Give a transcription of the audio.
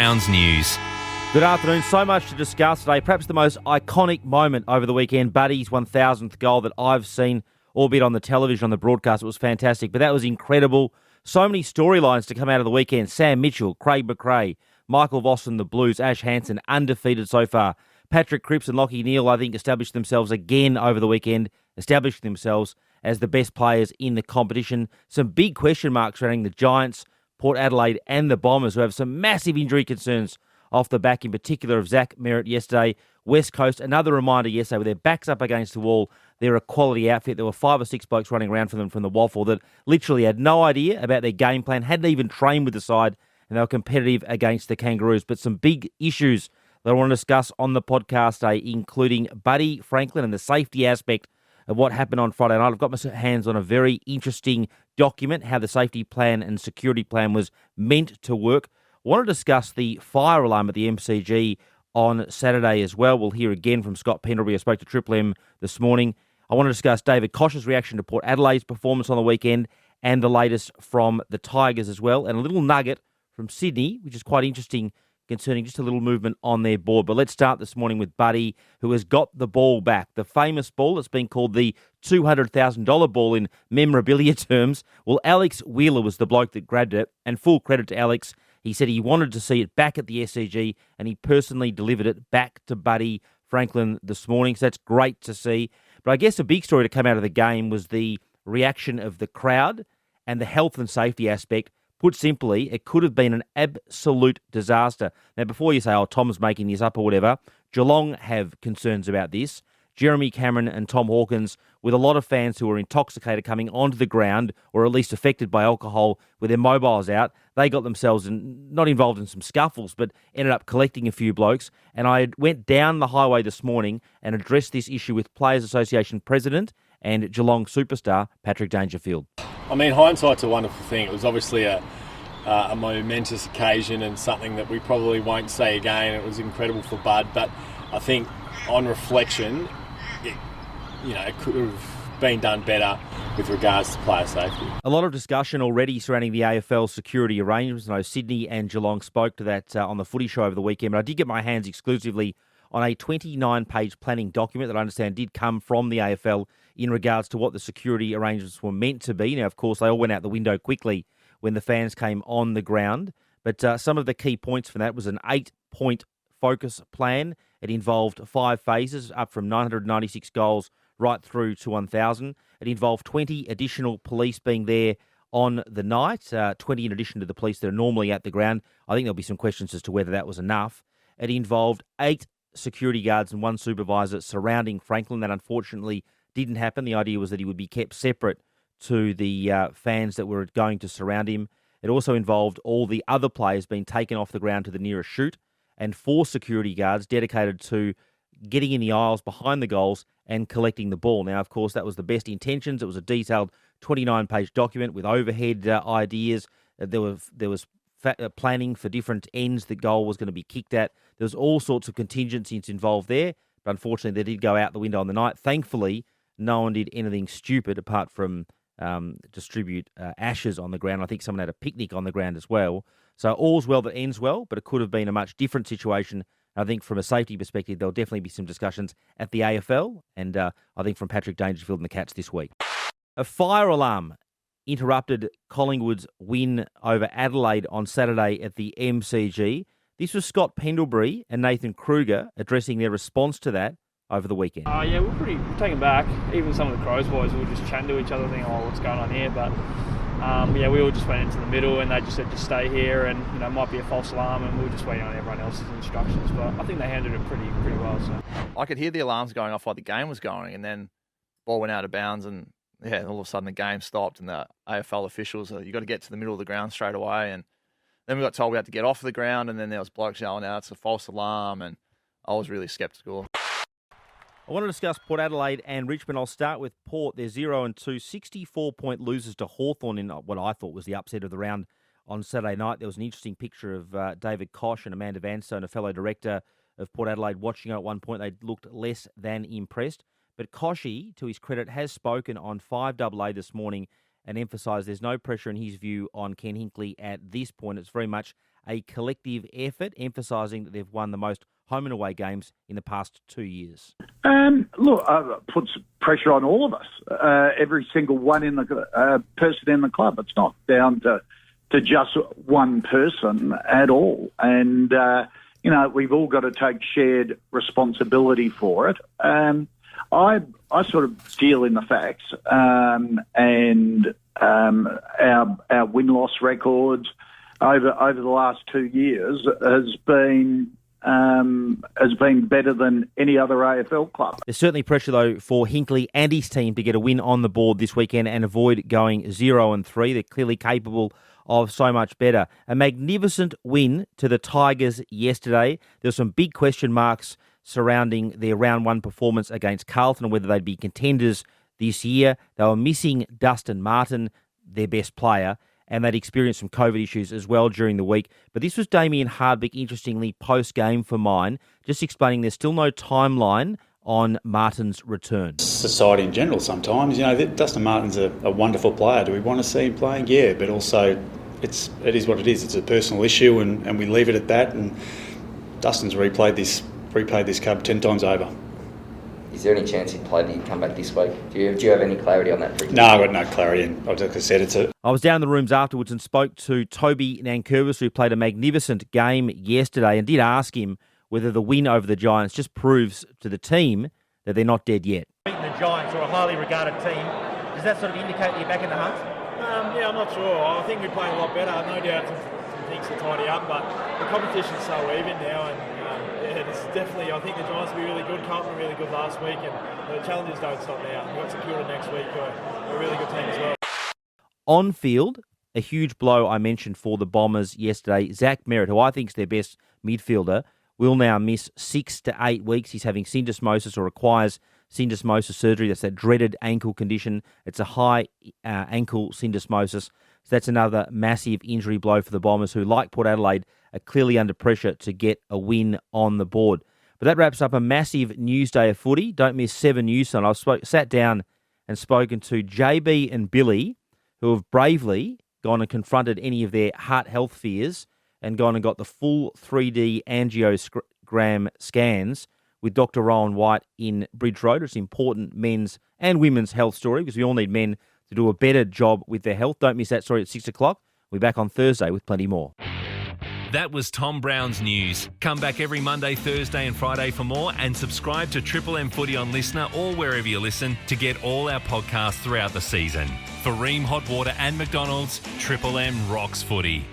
Browns news. Good afternoon. So much to discuss today. Perhaps the most iconic moment over the weekend, Buddy's 1,000th goal that I've seen, albeit on the television, on the broadcast. It was fantastic, but that was incredible. So many storylines to come out of the weekend. Sam Mitchell, Craig McRae, Michael Voss and the Blues, Ash Hansen, undefeated so far. Patrick Cripps and Lachie Neale, I think, established themselves again over the weekend, established themselves as the best players in the competition. Some big question marks surrounding the Giants, Port Adelaide and the Bombers, who have some massive injury concerns off the back, in particular of Zach Merritt yesterday. West Coast, another reminder yesterday, with their backs up against the wall. They're a quality outfit. There were 5 or 6 blokes running around for them from the waffle that literally had no idea about their game plan, hadn't even trained with the side, and they were competitive against the Kangaroos. But some big issues that I want to discuss on the podcast today, including Buddy Franklin and the safety aspect of what happened on Friday night. I've got my hands on a very interesting document, how the safety plan and security plan was meant to work. I want to discuss the fire alarm at the MCG on Saturday as well. We'll hear again from Scott Pendlebury. I spoke to Triple M this morning. I want to discuss David Koch's reaction to Port Adelaide's performance on the weekend and the latest from the Tigers as well, and a little nugget from Sydney, which is quite interesting, concerning just a little movement on their board. But let's start this morning with Buddy, who has got the ball back. The famous ball that's been called the $200,000 ball in memorabilia terms. Well, Alex Wheeler was the bloke that grabbed it, and full credit to Alex. He said he wanted to see it back at the SCG, and he personally delivered it back to Buddy Franklin this morning. So that's great to see. But I guess a big story to come out of the game was the reaction of the crowd and the health and safety aspect. Put simply, it could have been an absolute disaster. Now, before you say, oh, Tom's making this up or whatever, Geelong have concerns about this. Jeremy Cameron and Tom Hawkins, with a lot of fans who were intoxicated coming onto the ground, or at least affected by alcohol with their mobiles out, they got themselves not involved in some scuffles, but ended up collecting a few blokes. And I went down the highway this morning and addressed this issue with Players Association President and Geelong superstar Patrick Dangerfield. I mean, hindsight's a wonderful thing. It was obviously a momentous occasion and something that we probably won't say again. It was incredible for Bud, but I think on reflection, it could have been done better with regards to player safety. A lot of discussion already surrounding the AFL security arrangements. I know Sydney and Geelong spoke to that on the Footy show over the weekend, but I did get my hands exclusively on a 29-page planning document that I understand did come from the AFL in regards to what the security arrangements were meant to be. Now, of course, they all went out the window quickly when the fans came on the ground, but some of the key points from that was an 8-point focus plan. It involved 5 phases, up from 996 goals right through to 1,000. It involved 20 additional police being there on the night, 20 in addition to the police that are normally at the ground. I think there'll be some questions as to whether that was enough. It involved 8 security guards and 1 supervisor surrounding Franklin. That unfortunately didn't happen. The idea was that he would be kept separate to the fans that were going to surround him. It also involved all the other players being taken off the ground to the nearest chute, and 4 security guards dedicated to getting in the aisles behind the goals and collecting the ball. Now, of course, that was the best intentions. It was a detailed 29-page document with overhead ideas. There was planning for different ends the goal was going to be kicked at. There was all sorts of contingencies involved there, but unfortunately they did go out the window on the night. Thankfully, no one did anything stupid apart from distribute ashes on the ground. I think someone had a picnic on the ground as well. So all's well that ends well, but it could have been a much different situation. I think from a safety perspective, there'll definitely be some discussions at the AFL, and I think from Patrick Dangerfield and the Cats this week. A fire alarm interrupted Collingwood's win over Adelaide on Saturday at the MCG. This was Scott Pendlebury and Nathan Kruger addressing their response to that over the weekend. We're pretty taken back. Even some of the Crows boys were just chatting to each other, thinking, what's going on here? But we all just went into the middle, and they just said, just stay here, and it might be a false alarm, and we were just waiting on everyone else's instructions. But I think they handled it pretty well. So I could hear the alarms going off while the game was going, and then the ball went out of bounds, and all of a sudden the game stopped, and the AFL officials, you got to get to the middle of the ground straight away, and then we got told we had to get off the ground, and then there was blokes yelling out, it's a false alarm, and I was really sceptical. I want to discuss Port Adelaide and Richmond. I'll start with Port. They're 0-2, 64-point losers to Hawthorn in what I thought was the upset of the round on Saturday night. There was an interesting picture of David Koch and Amanda Vanstone, a fellow director of Port Adelaide, watching at one point. They looked less than impressed. But Koshy, to his credit, has spoken on 5AA this morning and emphasised there's no pressure in his view on Ken Hinkley at this point. It's very much a collective effort, emphasising that they've won the most home and away games in the past 2 years? Look, puts pressure on all of us. Every single one in the person in the club. It's not down to just one person at all. And we've all got to take shared responsibility for it. I sort of deal in the facts, and our win-loss records over the last 2 years has been better than any other AFL club. There's certainly pressure, though, for Hinkley and his team to get a win on the board this weekend and avoid going 0-3. They're clearly capable of so much better. A magnificent win to the Tigers yesterday. There were some big question marks surrounding their round one performance against Carlton and whether they'd be contenders this year. They were missing Dustin Martin, their best player, and they'd experienced some COVID issues as well during the week. But this was Damien Hardwick, interestingly, post-game for mine, just explaining there's still no timeline on Martin's return. Society in general sometimes, Dustin Martin's a wonderful player. Do we want to see him playing? Yeah, but also it is what it is. It's a personal issue and we leave it at that. And Dustin's replayed this cub 10 times over. Is there any chance he'd come back this week? Do you have any clarity on that? No, I've got no clarity. And like I said, I was down in the rooms afterwards and spoke to Toby Nankervis, who played a magnificent game yesterday, and did ask him whether the win over the Giants just proves to the team that they're not dead yet. Beating the Giants, or a highly regarded team, does that sort of indicate that you're back in the hunt? Yeah, I'm not sure. I think we're playing a lot better. No doubt some things to tidy up, but the competition's so even now, and it's definitely, I think the Giants will be really good. Carlton were really good last week, and the challenges don't stop now. We've got St Kilda next week, who are a really good team as well. On field, a huge blow I mentioned for the Bombers yesterday. Zach Merritt, who I think is their best midfielder, will now miss 6 to 8 weeks. He's having syndesmosis, or requires syndesmosis surgery. That's that dreaded ankle condition. It's a high ankle syndesmosis. So that's another massive injury blow for the Bombers, who, like Port Adelaide, are clearly under pressure to get a win on the board. But that wraps up a massive news day of footy. Don't miss 7 News on. I've sat down and spoken to JB and Billy, who have bravely gone and confronted any of their heart health fears and gone and got the full 3D angiogram scans with Dr. Rowan White in Bridge Road. It's an important men's and women's health story, because we all need men to do a better job with their health. Don't miss that story at 6 o'clock. We'll be back on Thursday with plenty more. That was Tom Browne's news. Come back every Monday, Thursday and Friday for more, and subscribe to Triple M Footy on Listener or wherever you listen to get all our podcasts throughout the season. For Ream Hot Water and McDonald's, Triple M rocks footy.